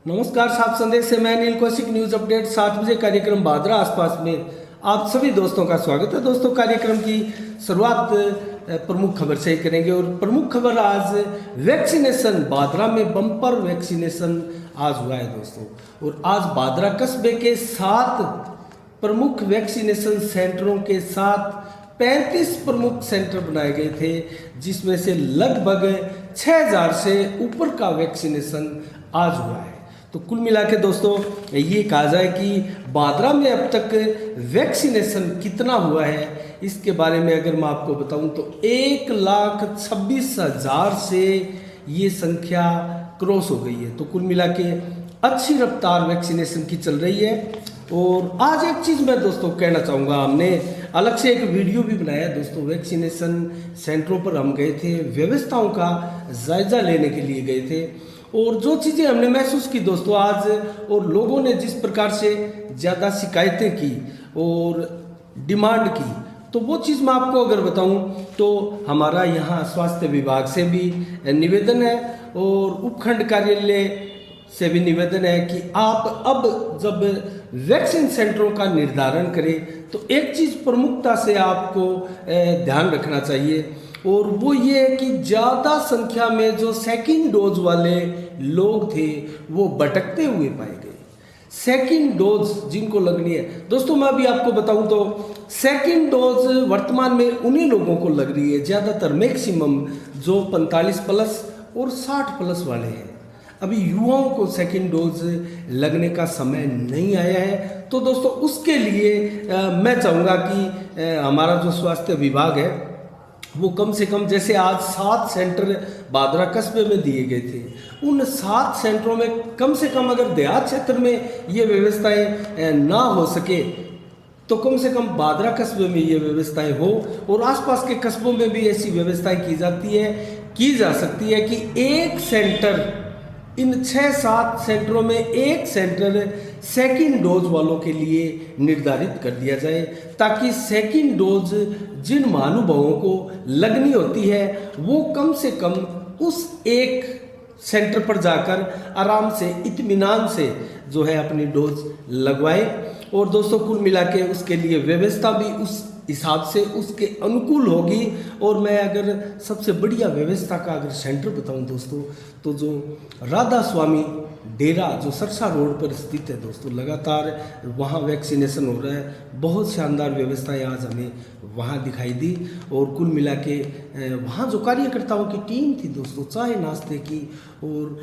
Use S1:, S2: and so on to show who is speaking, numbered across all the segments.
S1: नमस्कार, साफ संदेश से मैं नील कौशिक। न्यूज अपडेट 7 बजे कार्यक्रम बादरा आसपास में आप सभी दोस्तों का स्वागत है। दोस्तों, कार्यक्रम की शुरुआत प्रमुख खबर से ही करेंगे और प्रमुख खबर आज वैक्सीनेशन बादरा में बम्पर वैक्सीनेशन आज हुआ है दोस्तों। और आज बादरा कस्बे के 7 प्रमुख वैक्सीनेशन सेंटरों के साथ 35 प्रमुख सेंटर बनाए गए थे, जिसमें से लगभग 6000 से ऊपर का वैक्सीनेशन आज हुआ है। तो कुल मिला के दोस्तों ये कहा जाए कि बादरा में अब तक वैक्सीनेशन कितना हुआ है, इसके बारे में अगर मैं आपको बताऊं तो 1,26,000 से ये संख्या क्रॉस हो गई है। तो कुल मिला के अच्छी रफ्तार वैक्सीनेशन की चल रही है। और आज एक चीज़ मैं दोस्तों कहना चाहूँगा, हमने अलग से एक वीडियो भी बनाया दोस्तों। वैक्सीनेशन सेंटरों पर हम गए थे, व्यवस्थाओं का जायजा लेने के लिए गए थे और जो चीज़ें हमने महसूस की दोस्तों आज, और लोगों ने जिस प्रकार से ज़्यादा शिकायतें की और डिमांड की, तो वो चीज़ मैं आपको अगर बताऊं तो हमारा यहाँ स्वास्थ्य विभाग से भी निवेदन है और उपखंड कार्यालय से भी निवेदन है कि आप अब जब वैक्सीन सेंटरों का निर्धारण करें तो एक चीज़ प्रमुखता से आपको ध्यान रखना चाहिए, और वो ये है कि ज़्यादा संख्या में जो सेकंड डोज वाले लोग थे वो भटकते हुए पाए गए। सेकंड डोज जिनको लगनी है दोस्तों, मैं अभी आपको बताऊं तो सेकंड डोज वर्तमान में उन्हीं लोगों को लग रही है, ज़्यादातर मैक्सिमम जो 45 प्लस और 60 प्लस वाले हैं। अभी युवाओं को सेकंड डोज लगने का समय नहीं आया है। तो दोस्तों उसके लिए मैं चाहूँगा कि हमारा जो स्वास्थ्य विभाग है वो कम से कम, जैसे आज 7 सेंटर बादरा कस्बे में दिए गए थे, उन 7 सेंटरों में कम से कम अगर देहात क्षेत्र में ये व्यवस्थाएं ना हो सके तो कम से कम बादरा कस्बे में ये व्यवस्थाएं हो, और आसपास के कस्बों में भी ऐसी व्यवस्थाएं की जा सकती है कि एक सेंटर, इन 6-7 सेंटरों में एक सेंटर सेकंड डोज वालों के लिए निर्धारित कर दिया जाए, ताकि सेकंड डोज जिन महानुभावों को लगनी होती है वो कम से कम उस एक सेंटर पर जाकर आराम से इत्मीनान से जो है अपनी डोज लगवाए। और दोस्तों कुल मिला के उसके लिए व्यवस्था भी उस हिसाब से उसके अनुकूल होगी। और मैं अगर सबसे बढ़िया व्यवस्था का अगर सेंटर बताऊं दोस्तों, तो जो राधा स्वामी डेरा जो सरसा रोड पर स्थित है दोस्तों, लगातार वहाँ वैक्सीनेशन हो रहा है। बहुत शानदार व्यवस्थाएं आज हमें वहाँ दिखाई दी। और कुल मिला के वहाँ जो कार्यकर्ताओं की टीम थी दोस्तों, चाय नाश्ते की और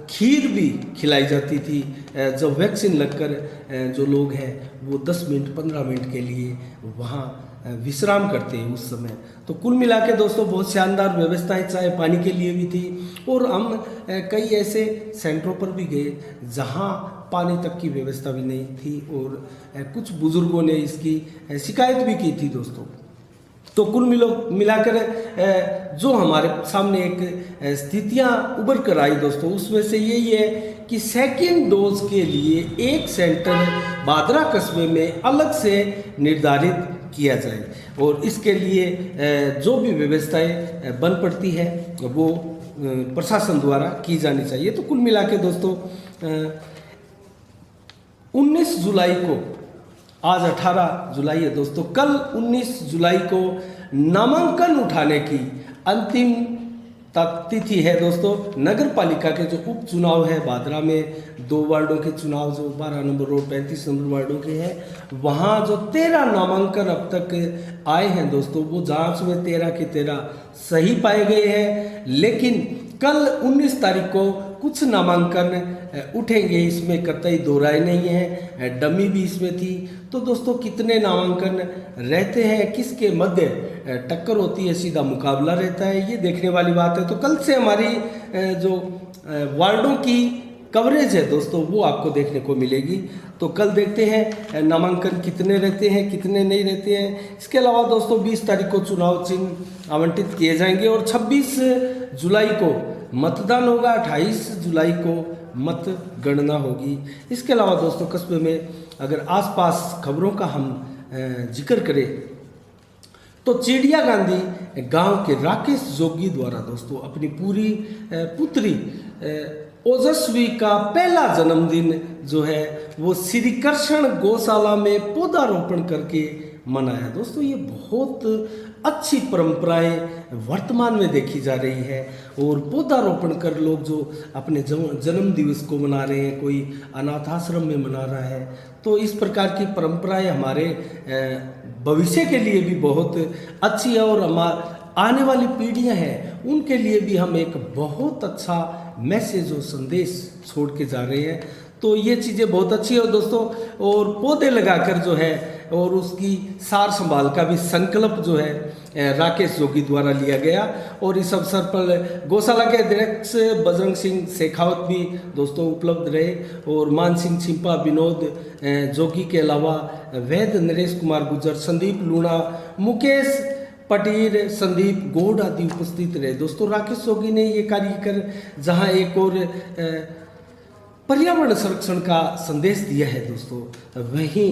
S1: खीर भी खिलाई जाती थी। जब वैक्सीन लगकर जो लोग हैं वो 10 मिनट 15 मिनट के लिए वहाँ विश्राम करते हैं उस समय। तो कुल मिला के दोस्तों बहुत शानदार व्यवस्थाएं चाय पानी के लिए भी थी। और हम कई ऐसे सेंटरों पर भी गए जहां पानी तक की व्यवस्था भी नहीं थी, और कुछ बुजुर्गों ने इसकी शिकायत भी की थी दोस्तों। तो कुल मिलाकर जो हमारे सामने एक स्थितियां उभर कर आई दोस्तों, उसमें से यही है कि सेकंड डोज के लिए एक सेंटर बादरा कस्बे में अलग से निर्धारित किया जाए, और इसके लिए जो भी व्यवस्थाएं बन पड़ती है वो प्रशासन द्वारा की जानी चाहिए। तो कुल मिला के दोस्तों 19 जुलाई को, आज 18 जुलाई है दोस्तों, कल 19 जुलाई को नामांकन उठाने की अंतिम तिथि है दोस्तों। नगर पालिका के जो उपचुनाव है बादरा में, 2 वार्डों के चुनाव जो 12 नंबर रोड 35 नंबर वार्डों के हैं, वहाँ जो 13 नामांकन अब तक आए हैं दोस्तों, वो जांच में 13 के 13 सही पाए गए हैं। लेकिन कल 19 तारीख को कुछ नामांकन उठेंगे, इसमें कतई दो राय नहीं है। डमी भी इसमें थी। तो दोस्तों कितने नामांकन रहते हैं, किसके मध्य टक्कर होती है, सीधा मुकाबला रहता है, ये देखने वाली बात है। तो कल से हमारी जो वार्डों की कवरेज है दोस्तों वो आपको देखने को मिलेगी। तो कल देखते हैं नामांकन कितने रहते हैं, कितने नहीं रहते हैं। इसके अलावा दोस्तों 20 तारीख को चुनाव चिन्ह आवंटित किए जाएंगे और 26 जुलाई को मतदान होगा, 28 जुलाई को मतगणना होगी। इसके अलावा दोस्तों कस्बे में अगर आसपास खबरों का हम जिक्र करें तो चिड़िया गांधी गांव के राकेश जोगी द्वारा दोस्तों अपनी पूरी पुत्री ओजस्वी का पहला जन्मदिन जो है वो श्री कृष्ण गौशाला में पौधारोपण करके मनाया। दोस्तों ये बहुत अच्छी परंपराएं वर्तमान में देखी जा रही है और पौधारोपण कर लोग जो अपने जन्म दिवस को मना रहे हैं, कोई अनाथ आश्रम में मना रहा है, तो इस प्रकार की परंपराएं हमारे भविष्य के लिए भी बहुत अच्छी है और हमारे आने वाली पीढ़ियां हैं उनके लिए भी हम एक बहुत अच्छा मैसेज और संदेश छोड़ के जा रहे हैं। तो ये चीज़ें बहुत अच्छी है दोस्तों। और पौधे लगाकर जो है और उसकी सार संभाल का भी संकल्प जो है राकेश जोगी द्वारा लिया गया। और इस अवसर पर गौशाला के अध्यक्ष बजरंग सिंह शेखावत भी दोस्तों उपलब्ध रहे और मान सिंह छिंपा, विनोद जोगी के अलावा वैद्य नरेश कुमार गुर्जर, संदीप लूणा, मुकेश पटेल, संदीप गौड़ आदि उपस्थित रहे। दोस्तों राकेश जोगी ने ये कार्य कर जहाँ एक और पर्यावरण संरक्षण का संदेश दिया है दोस्तों, वहीं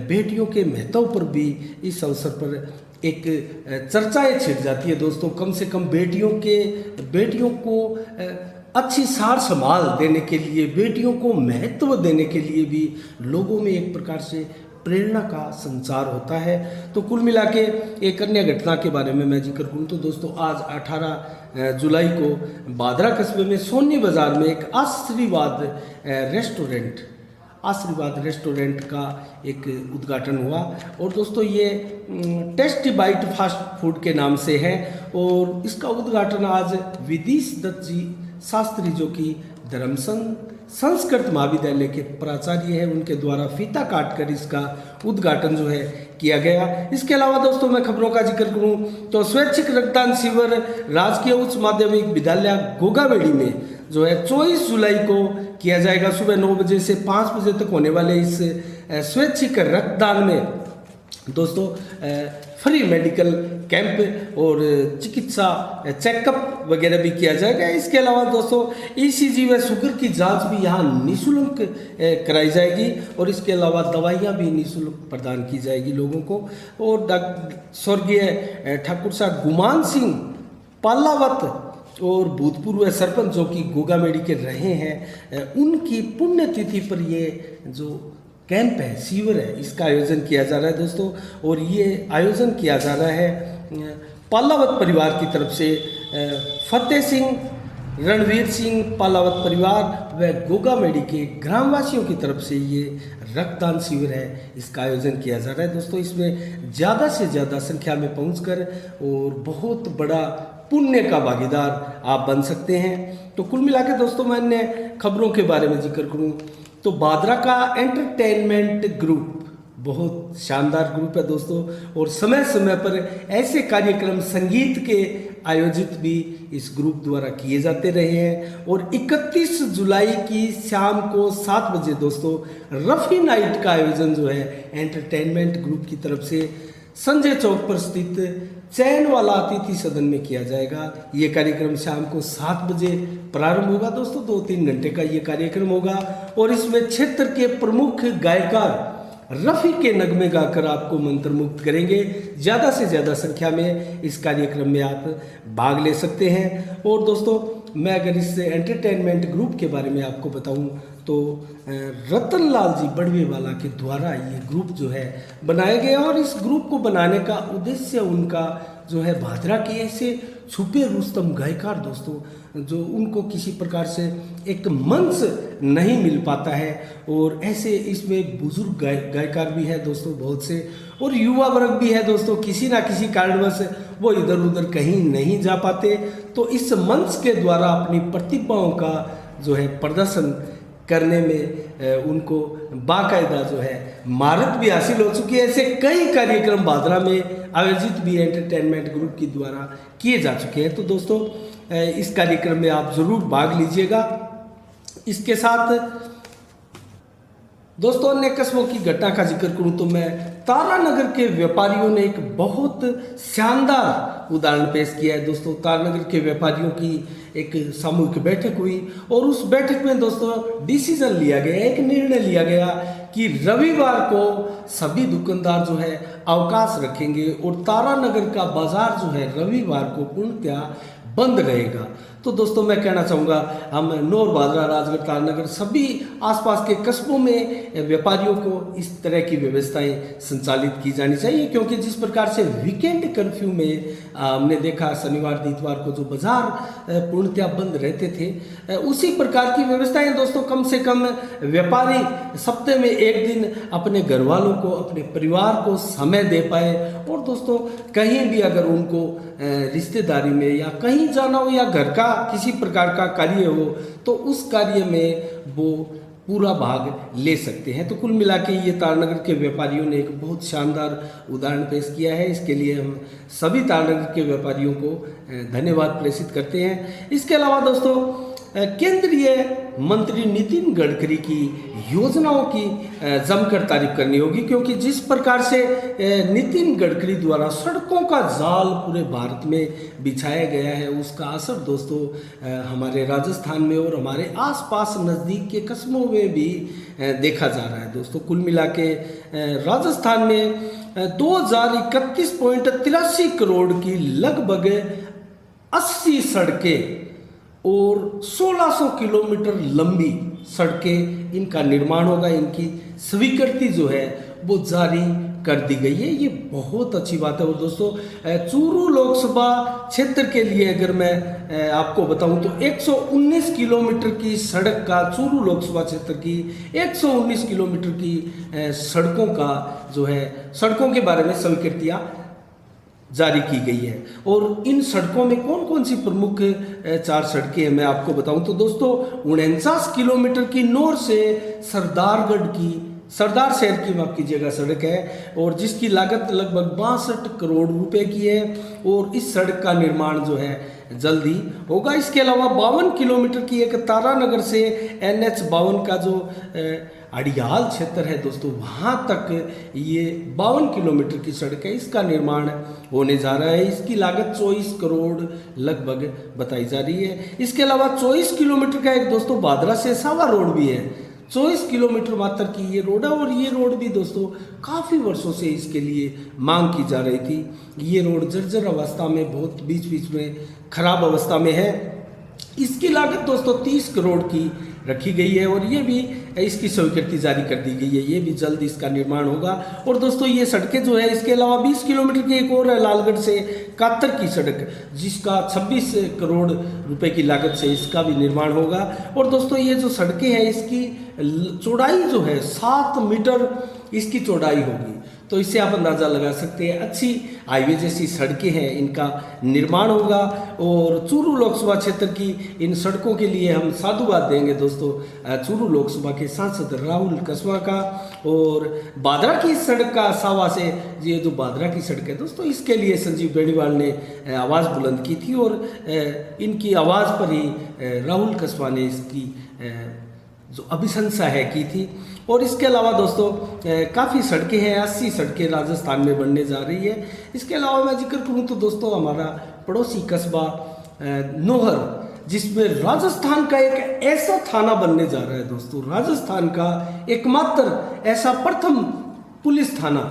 S1: बेटियों के महत्व पर भी इस अवसर पर एक चर्चाएं छिड़ जाती है दोस्तों। कम से कम बेटियों को अच्छी सार संभाल देने के लिए, बेटियों को महत्व देने के लिए भी लोगों में एक प्रकार से प्रेरणा का संचार होता है। तो कुल मिला के एक अन्य घटना के बारे में मैं जिक्र करूँ तो दोस्तों आज 18 जुलाई को बादरा कस्बे में सोनी बाजार में एक आशीर्वाद रेस्टोरेंट का एक उद्घाटन हुआ। और दोस्तों ये टेस्टी बाइट फास्ट फूड के नाम से है और इसका उद्घाटन आज विदिश दत्त जी शास्त्री जो कि धर्मसंघ संस्कृत महाविद्यालय के प्राचार्य है, उनके द्वारा फीता काटकर इसका उद्घाटन जो है किया गया। इसके अलावा दोस्तों मैं खबरों का जिक्र करूं तो स्वैच्छिक रक्तदान शिविर राजकीय उच्च माध्यमिक विद्यालय गोगाबेड़ी में जो है 24 जुलाई को किया जाएगा। सुबह 9 बजे से 5 बजे तक होने वाले इस स्वैच्छिक रक्तदान में दोस्तों फ्री मेडिकल कैंप और चिकित्सा चेकअप वगैरह भी किया जाएगा। इसके अलावा दोस्तों ईसीजी व शुगर की जांच भी यहाँ निःशुल्क कराई जाएगी और इसके अलावा दवाइयाँ भी निःशुल्क प्रदान की जाएगी लोगों को। और स्वर्गीय ठाकुर साहब गुमान सिंह पालावत और भूतपूर्व सरपंच जो कि गोगामेड़ी के रहे हैं, उनकी पुण्यतिथि पर ये जो कैंप है, शिविर है, इसका आयोजन किया जा रहा है दोस्तों। और ये आयोजन किया जा रहा है पालावत परिवार की तरफ से। फतेह सिंह, रणवीर सिंह पालावत परिवार व गोगामेड़ी के ग्रामवासियों की तरफ से ये रक्तदान शिविर है, इसका आयोजन किया जा रहा है दोस्तों। इसमें ज़्यादा से ज़्यादा संख्या में पहुंचकर और बहुत बड़ा पुण्य का भागीदार आप बन सकते हैं। तो कुल मिला के दोस्तों मैं अन्य खबरों के बारे में जिक्र करूं तो बादरा का एंटरटेनमेंट ग्रुप बहुत शानदार ग्रुप है दोस्तों और समय समय पर ऐसे कार्यक्रम संगीत के आयोजित भी इस ग्रुप द्वारा किए जाते रहे हैं। और 31 जुलाई की शाम को 7 बजे दोस्तों रफ़ी नाइट का आयोजन जो है एंटरटेनमेंट ग्रुप की तरफ से संजय चौक पर स्थित चैन वाला अतिथि सदन में किया जाएगा। ये कार्यक्रम शाम को 7 बजे प्रारंभ होगा दोस्तों, 2-3 घंटे का ये कार्यक्रम होगा और इसमें क्षेत्र के प्रमुख गायकार रफ़ी के नगमे गाकर आपको मंत्रमुग्ध करेंगे। ज़्यादा से ज़्यादा संख्या में इस कार्यक्रम में आप भाग ले सकते हैं। और दोस्तों मैं अगर इस एंटरटेनमेंट ग्रुप के बारे में आपको बताऊं तो रतन लाल जी बड़वेवाला के द्वारा ये ग्रुप जो है बनाया गया और इस ग्रुप को बनाने का उद्देश्य उनका जो है भादरा के ऐसे छुपे रुस्तम गायकार दोस्तों जो उनको किसी प्रकार से एक मंच नहीं मिल पाता है और ऐसे इसमें बुजुर्ग गायकार भी है दोस्तों बहुत से और युवा वर्ग भी है दोस्तों, किसी ना किसी कारणवश वो इधर उधर कहीं नहीं जा पाते। तो इस मंच के द्वारा अपनी प्रतिभाओं का जो है प्रदर्शन करने में उनको बाकायदा जो है महारत भी हासिल हो चुकी है। ऐसे कई कार्यक्रम भादरा में आयोजित भी एंटरटेनमेंट ग्रुप के द्वारा किए जा चुके हैं। तो दोस्तों इस कार्यक्रम में आप ज़रूर भाग लीजिएगा। इसके साथ दोस्तों अन्य कस्बों की घटना का जिक्र करूं तो मैं तारानगर के व्यापारियों ने एक बहुत शानदार उदाहरण पेश किया है दोस्तों। तारानगर के व्यापारियों की एक सामूहिक बैठक हुई और उस बैठक में दोस्तों डिसीजन लिया गया, एक निर्णय लिया गया कि रविवार को सभी दुकानदार जो है अवकाश रखेंगे और तारानगर का बाजार जो है रविवार को पूर्णतः बंद रहेगा। तो दोस्तों मैं कहना चाहूँगा हम नौर बादरा, राजगढ़, तारनगर सभी आसपास के कस्बों में व्यापारियों को इस तरह की व्यवस्थाएं संचालित की जानी चाहिए, क्योंकि जिस प्रकार से वीकेंड कर्फ्यू में हमने देखा शनिवार इतवार को जो बाजार पूर्णतया बंद रहते थे, उसी प्रकार की व्यवस्थाएं दोस्तों कम से कम व्यापारी सप्ताह में एक दिन अपने घर वालों को, अपने परिवार को समय दे पाए। और दोस्तों कहीं भी अगर उनको रिश्तेदारी में या कहीं जाना हो या घर का किसी प्रकार का कार्य हो तो उस कार्य में वो पूरा भाग ले सकते हैं। तो कुल मिला के ये तारनगर के व्यापारियों ने एक बहुत शानदार उदाहरण पेश किया है। इसके लिए हम सभी तारनगर के व्यापारियों को धन्यवाद प्रेषित करते हैं। इसके अलावा दोस्तों केंद्रीय मंत्री नितिन गडकरी की योजनाओं की जमकर तारीफ करनी होगी, क्योंकि जिस प्रकार से नितिन गडकरी द्वारा सड़कों का जाल पूरे भारत में बिछाया गया है, उसका असर दोस्तों हमारे राजस्थान में और हमारे आसपास नज़दीक के कस्बों में भी देखा जा रहा है। दोस्तों कुल मिला के राजस्थान में 2031.83 करोड़ की लगभग 80 सड़कें और 1600 किलोमीटर लंबी सड़कें इनका निर्माण होगा। इनकी स्वीकृति जो है वो जारी कर दी गई है। ये बहुत अच्छी बात है। और दोस्तों चूरू लोकसभा क्षेत्र के लिए अगर मैं आपको बताऊं तो 119 किलोमीटर की सड़क का, चूरू लोकसभा क्षेत्र की 119 किलोमीटर की सड़कों का जो है, सड़कों के बारे में स्वीकृतियाँ जारी की गई है। और इन सड़कों में कौन कौन सी प्रमुख 4 सड़कें हैं मैं आपको बताऊं तो दोस्तों 49 किलोमीटर की नौर से सरदार शहर की माफ कीजिएगा सड़क है, और जिसकी लागत लगभग 62 करोड़ रुपए की है। और इस सड़क का निर्माण जो है जल्दी होगा। इसके अलावा 52 किलोमीटर की एक तारानगर से NH52 का जो अड़ियाल क्षेत्र है दोस्तों, वहाँ तक ये 52 किलोमीटर की सड़क है, इसका निर्माण होने जा रहा है। इसकी लागत 24 करोड़ लगभग बताई जा रही है। इसके अलावा 24 किलोमीटर का एक दोस्तों बादरा से सावा रोड भी है। 24 किलोमीटर मात्र की ये रोड है, और ये रोड भी दोस्तों काफ़ी वर्षों से इसके लिए मांग की जा रही थी। ये रोड जर्जर अवस्था में, बहुत बीच बीच में खराब अवस्था में है। इसकी लागत दोस्तों 30 करोड़ की रखी गई है, और ये भी इसकी स्वीकृति जारी कर दी गई है। ये भी जल्द इसका निर्माण होगा। और दोस्तों ये सड़कें जो है, इसके अलावा 20 किलोमीटर की एक और है लालगढ़ से कातर की सड़क, जिसका 26 करोड़ रुपए की लागत से इसका भी निर्माण होगा। और दोस्तों ये जो सड़कें हैं, इसकी चौड़ाई जो है 7 मीटर इसकी चौड़ाई होगी। तो इससे आप अंदाज़ा लगा सकते हैं अच्छी हाईवे जैसी सड़कें हैं, इनका निर्माण होगा। और चूरू लोकसभा क्षेत्र की इन सड़कों के लिए हम साधुवाद देंगे दोस्तों चूरू लोकसभा के सांसद राहुल कसवा का। और बादरा की सड़क का सावा से, ये जो बादरा की सड़क है दोस्तों, इसके लिए संजीव बेनीवाल ने आवाज़ बुलंद की थी, और इनकी आवाज़ पर ही राहुल कसवा ने इसकी जो अभिशंसा है की थी। और इसके अलावा दोस्तों काफ़ी सड़कें हैं, 80 सड़कें राजस्थान में बनने जा रही है। इसके अलावा मैं जिक्र करूं तो दोस्तों हमारा पड़ोसी कस्बा नोहर, जिसमें राजस्थान का एक ऐसा थाना बनने जा रहा है दोस्तों, राजस्थान का एकमात्र ऐसा प्रथम पुलिस थाना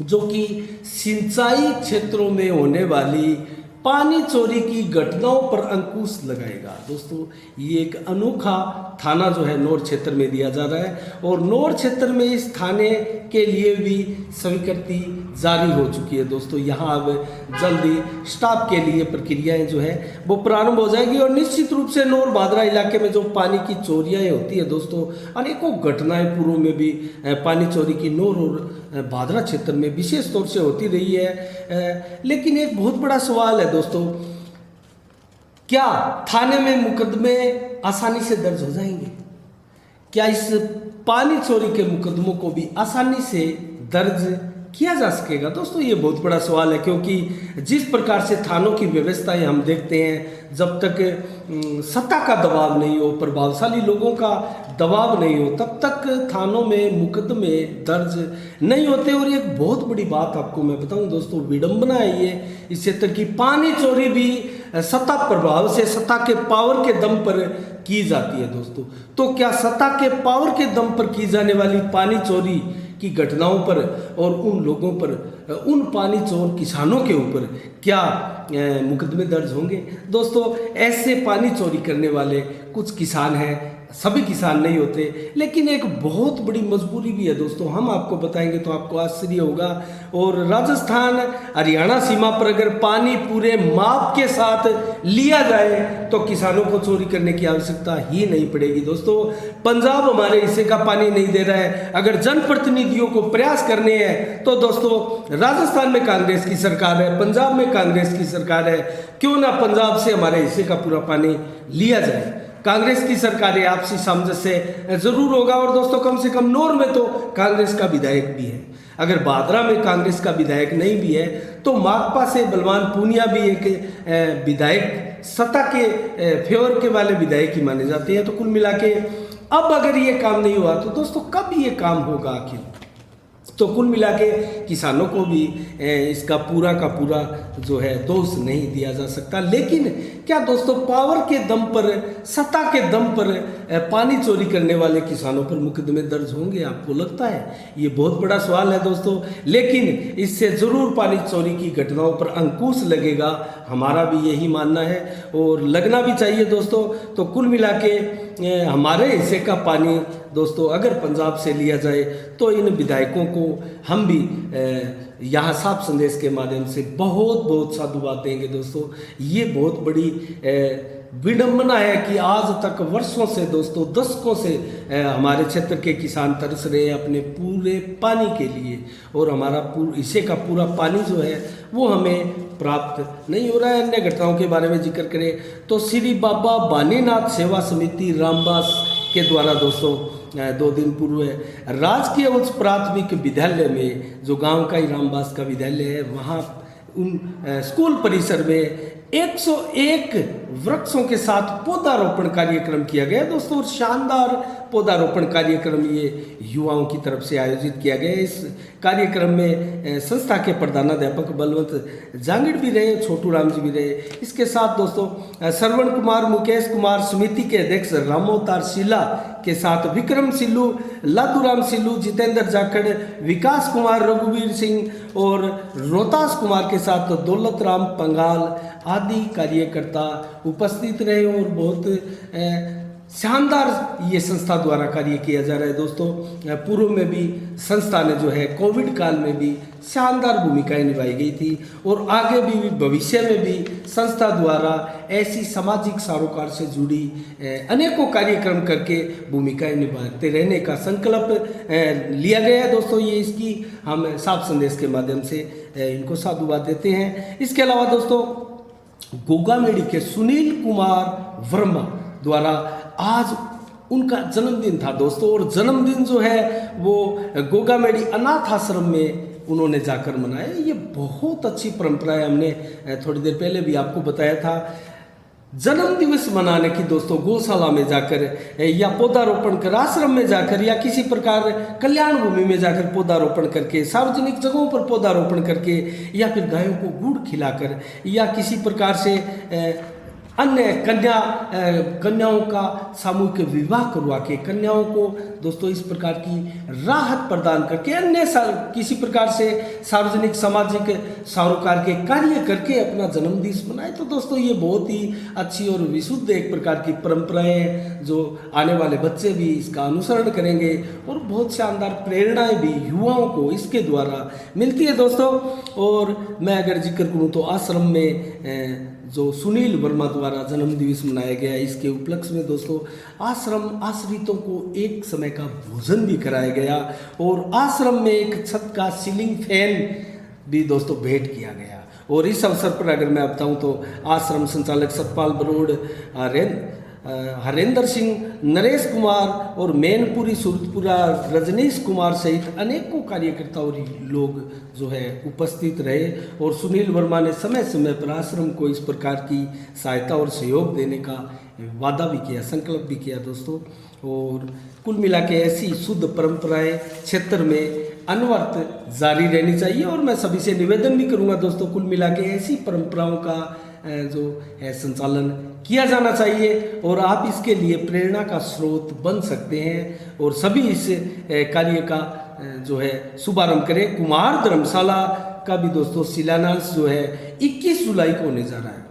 S1: जो कि सिंचाई क्षेत्रों में होने वाली पानी चोरी की घटनाओं पर अंकुश लगाएगा। दोस्तों ये एक अनोखा थाना जो है नौर क्षेत्र में दिया जा रहा है, और नौर क्षेत्र में इस थाने के लिए भी स्वीकृति जारी हो चुकी है दोस्तों। यहाँ अब जल्दी स्टाफ के लिए प्रक्रियाएं जो है वो प्रारंभ हो जाएगी। और निश्चित रूप से नौर बादरा इलाके में जो पानी की चोरियाँ होती है दोस्तों, अनेकों घटनाएं पूर्व में भी पानी चोरी की नौर और बादरा क्षेत्र में विशेष तौर से होती रही है। लेकिन एक बहुत बड़ा सवाल है दोस्तों, क्या थाने में मुकदमे आसानी से दर्ज हो जाएंगे? क्या इस पानी चोरी के मुकदमों को भी आसानी से दर्ज किया जा सकेगा? दोस्तों ये बहुत बड़ा सवाल है, क्योंकि जिस प्रकार से थानों की व्यवस्थाएं हम देखते हैं, जब तक सत्ता का दबाव नहीं हो, प्रभावशाली लोगों का दबाव नहीं हो, तब तक थानों में मुकदमे दर्ज नहीं होते। और एक बहुत बड़ी बात आपको मैं बताऊं दोस्तों, विडंबना है ये इस क्षेत्र की, पानी चोरी भी सत्ता प्रभाव से, सत्ता के पावर के दम पर की जाती है दोस्तों। तो क्या सत्ता के पावर के दम पर की जाने वाली पानी चोरी की घटनाओं पर और उन लोगों पर, उन पानी चोर किसानों के ऊपर क्या मुकदमे दर्ज होंगे? दोस्तों, ऐसे पानी चोरी करने वाले कुछ किसान हैं, सभी किसान नहीं होते, लेकिन एक बहुत बड़ी मजबूरी भी है दोस्तों, हम आपको बताएंगे तो आपको आश्चर्य होगा। और राजस्थान हरियाणा सीमा पर अगर पानी पूरे माप के साथ लिया जाए तो किसानों को चोरी करने की आवश्यकता ही नहीं पड़ेगी दोस्तों। पंजाब हमारे हिस्से का पानी नहीं दे रहा है, अगर जनप्रतिनिधियों को प्रयास करने हैं तो दोस्तों राजस्थान में कांग्रेस की सरकार है, पंजाब में कांग्रेस की सरकार है, क्यों ना पंजाब से हमारे हिस्से का पूरा पानी लिया जाए। कांग्रेस की सरकार है, आपसी सामंजस्य जरूर होगा। और दोस्तों, कम से कम नौर में तो कांग्रेस का विधायक भी है, अगर बादरा में कांग्रेस का विधायक नहीं भी है तो माकपा से बलवान पूनिया भी एक विधायक सत्ता के फेवर के वाले विधायक ही माने जाते हैं। तो कुल मिला के अब अगर ये काम नहीं हुआ तो दोस्तों कब ये काम होगा आखिर? तो कुल मिला के किसानों को भी इसका पूरा का पूरा जो है दोष नहीं दिया जा सकता। लेकिन क्या दोस्तों पावर के दम पर, सत्ता के दम पर पानी चोरी करने वाले किसानों पर मुकदमे दर्ज होंगे? आपको लगता है? ये बहुत बड़ा सवाल है दोस्तों। लेकिन इससे ज़रूर पानी चोरी की घटनाओं पर अंकुश लगेगा, हमारा भी यही मानना है और लगना भी चाहिए दोस्तों। तो कुल मिला के हमारे हिस्से का पानी दोस्तों अगर पंजाब से लिया जाए तो इन विधायकों को हम भी यहाँ साफ संदेश के माध्यम से बहुत बहुत साधुवाद देंगे दोस्तों। ये बहुत बड़ी विडंबना है कि आज तक वर्षों से दोस्तों, दशकों से हमारे क्षेत्र के किसान तरस रहे हैं अपने पूरे पानी के लिए, और हमारा हिस्से का पूरा पानी जो है वो हमें प्राप्त नहीं हो रहा है। अन्य घटनाओं के बारे में जिक्र करें तो श्री बाबा बानीनाथ सेवा समिति रामबास के द्वारा दोस्तों 2 दिन पूर्व राजकीय उच्च प्राथमिक विद्यालय में, जो गांव का ही रामबास का विद्यालय है, वहाँ उन स्कूल परिसर में 101 वृक्षों के साथ पौधारोपण कार्यक्रम किया गया दोस्तों। और शानदार पौधारोपण कार्यक्रम ये युवाओं की तरफ से आयोजित किया गया। इस कार्यक्रम में संस्था के प्रधानाध्यापक बलवंत जांगिड़ भी रहे, छोटू राम जी भी रहे। इसके साथ दोस्तों श्रवण कुमार, मुकेश कुमार, समिति के अध्यक्ष रामोतार शिला के साथ विक्रम सिल्लू, लादूराम सिल्लू, जितेंद्र जाखड़, विकास कुमार, रघुवीर सिंह और रोहतास कुमार के साथ दौलत राम पंगाल आदि कार्यकर्ता उपस्थित रहे। और बहुत शानदार ये संस्था द्वारा कार्य किया जा रहा है दोस्तों। पूर्व में भी संस्था ने जो है कोविड काल में भी शानदार भूमिकाएं निभाई गई थी, और आगे भी भविष्य में भी संस्था द्वारा ऐसी सामाजिक सरोकार से जुड़ी अनेकों कार्यक्रम करके भूमिकाएं निभाते रहने का संकल्प लिया गया है दोस्तों। ये इसकी हम साफ संदेश के माध्यम से इनको साधुवाद देते हैं। इसके अलावा दोस्तों गोगामेडी के सुनील कुमार वर्मा द्वारा आज उनका जन्मदिन था दोस्तों, और जन्मदिन जो है वो गोगामेडी अनाथ आश्रम में उन्होंने जाकर मनाया। ये बहुत अच्छी परंपरा है, हमने थोड़ी देर पहले भी आपको बताया था। जन्म दिवस मनाने की दोस्तों गौशाला में जाकर या पौधारोपण कर, आश्रम में जाकर या किसी प्रकार कल्याण भूमि में जाकर पौधारोपण करके, सार्वजनिक जगहों पर पौधारोपण करके, या फिर गायों को गुड़ खिलाकर, या किसी प्रकार से अन्य कन्याओं का सामूहिक विवाह करवा के कन्याओं को दोस्तों इस प्रकार की राहत प्रदान करके, अन्य किसी प्रकार से सार्वजनिक सामाजिक सरोकार के कार्य करके अपना जन्मदिन मनाए। तो दोस्तों ये बहुत ही अच्छी और विशुद्ध एक प्रकार की परंपराएं हैं, जो आने वाले बच्चे भी इसका अनुसरण करेंगे, और बहुत शानदार प्रेरणाएं भी युवाओं को इसके द्वारा मिलती है दोस्तों। और मैं अगर जिक्र करूँ तो आश्रम में जो सुनील वर्मा द्वारा जन्म दिवस मनाया गया, इसके उपलक्ष्य में दोस्तों आश्रम आश्रितों को एक समय का भोजन भी कराया गया, और आश्रम में एक छत का सीलिंग फैन भी दोस्तों भेंट किया गया। और इस अवसर पर अगर मैं बताऊं तो आश्रम संचालक सतपाल बरोड़, हरेंद्र सिंह, नरेश कुमार और मैनपुरी सुरतपुरा रजनीश कुमार सहित अनेकों कार्यकर्ता और लोग जो है उपस्थित रहे। और सुनील वर्मा ने समय समय पर आश्रम को इस प्रकार की सहायता और सहयोग देने का वादा भी किया, संकल्प भी किया दोस्तों। और कुल मिला के ऐसी शुद्ध परंपराएं क्षेत्र में अनवरत जारी रहनी चाहिए, और मैं सभी से निवेदन भी करूंगा दोस्तों, कुल मिला के ऐसी परंपराओं का जो है संचालन किया जाना चाहिए, और आप इसके लिए प्रेरणा का स्रोत बन सकते हैं, और सभी इस कार्य का जो है शुभारंभ करें। कुम्हार धर्मशाला का भी दोस्तों शिलान्यास जो है 21 जुलाई को होने जा रहा है,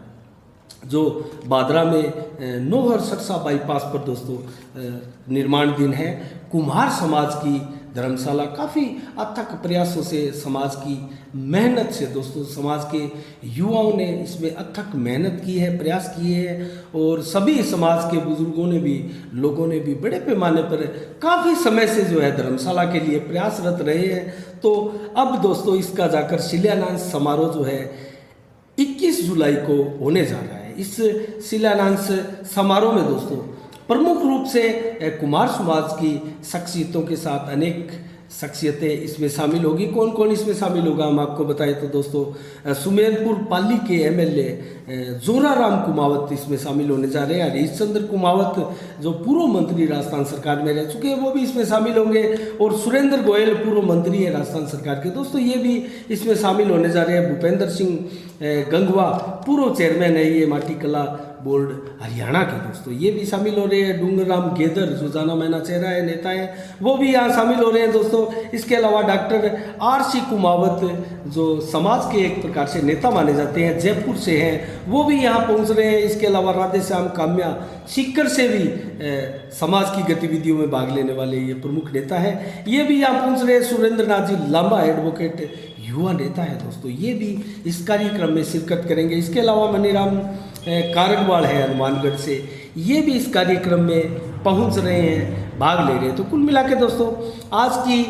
S1: जो बादरा में नौहर सरसा बाईपास पर दोस्तों निर्माणाधीन है। कुम्हार समाज की धर्मशाला काफ़ी अथक प्रयासों से, समाज की मेहनत से दोस्तों, समाज के युवाओं ने इसमें अथक मेहनत की है, प्रयास किए हैं, और सभी समाज के बुजुर्गों ने भी, लोगों ने भी बड़े पैमाने पर काफ़ी समय से जो है धर्मशाला के लिए प्रयासरत रहे हैं। तो अब दोस्तों इसका जाकर शिलान्यास समारोह जो है 21 जुलाई को होने जा रहा है। इस शिलान्यास समारोह में दोस्तों प्रमुख रूप से कुम्हार समाज की शख्सियतों के साथ अनेक शख्सियतें इसमें शामिल होगी। कौन कौन इसमें शामिल होगा हम आपको बताएं तो दोस्तों सुमेरपुर पाली के एमएलए जोराराम कुमावत इसमें शामिल होने जा रहे हैं। हरीश चंद्र कुमावत जो पूर्व मंत्री राजस्थान सरकार में रह चुके हैं वो भी इसमें शामिल होंगे, और सुरेंद्र गोयल पूर्व मंत्री है राजस्थान सरकार के दोस्तों, ये भी इसमें शामिल होने जा रहे हैं। भूपेंद्र सिंह गंगवा पूर्व चेयरमैन है ये माटी कला बोर्ड हरियाणा के दोस्तों, ये भी शामिल हो रहे हैं। डूंगरराम गेदर जो जाना माना चेहरा है, नेता है, वो भी यहाँ शामिल हो रहे हैं दोस्तों। इसके अलावा डॉक्टर आर.सी. कुमावत जो समाज के एक प्रकार से नेता माने जाते हैं, जयपुर से हैं, वो भी यहाँ पहुँच रहे हैं। इसके अलावा राधे श्याम काम्या सीकर से भी समाज की गतिविधियों में भाग लेने वाले ये प्रमुख नेता है, ये भी यहाँ पहुँच रहे हैं। सुरेंद्र नाथ जी लांबा एडवोकेट युवा नेता है दोस्तों, ये भी इस कार्यक्रम में शिरकत करेंगे। इसके अलावा मनीराम कारगवाड़ है हनुमानगढ़ से, ये भी इस कार्यक्रम में पहुंच रहे हैं, भाग ले रहे हैं। तो कुल मिला के दोस्तों आज की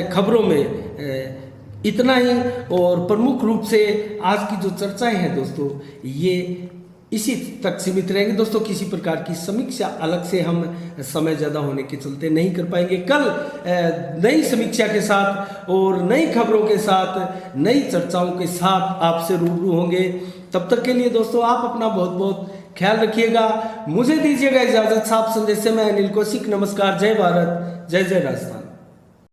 S1: खबरों में इतना ही, और प्रमुख रूप से आज की जो चर्चाएं हैं दोस्तों ये इसी तक सीमित रहेंगे दोस्तों। किसी प्रकार की समीक्षा अलग से हम समय ज़्यादा होने के चलते नहीं कर पाएंगे। कल नई समीक्षा के साथ और नई खबरों के साथ, नई चर्चाओं के साथ आपसे रूबरू होंगे। तब तक के लिए दोस्तों आप अपना बहुत बहुत ख्याल रखिएगा। मुझे दीजिएगा इजाज़त। साफ संदेश से मैं अनिल कौशिक। नमस्कार। जय भारत, जय जय राजस्थान।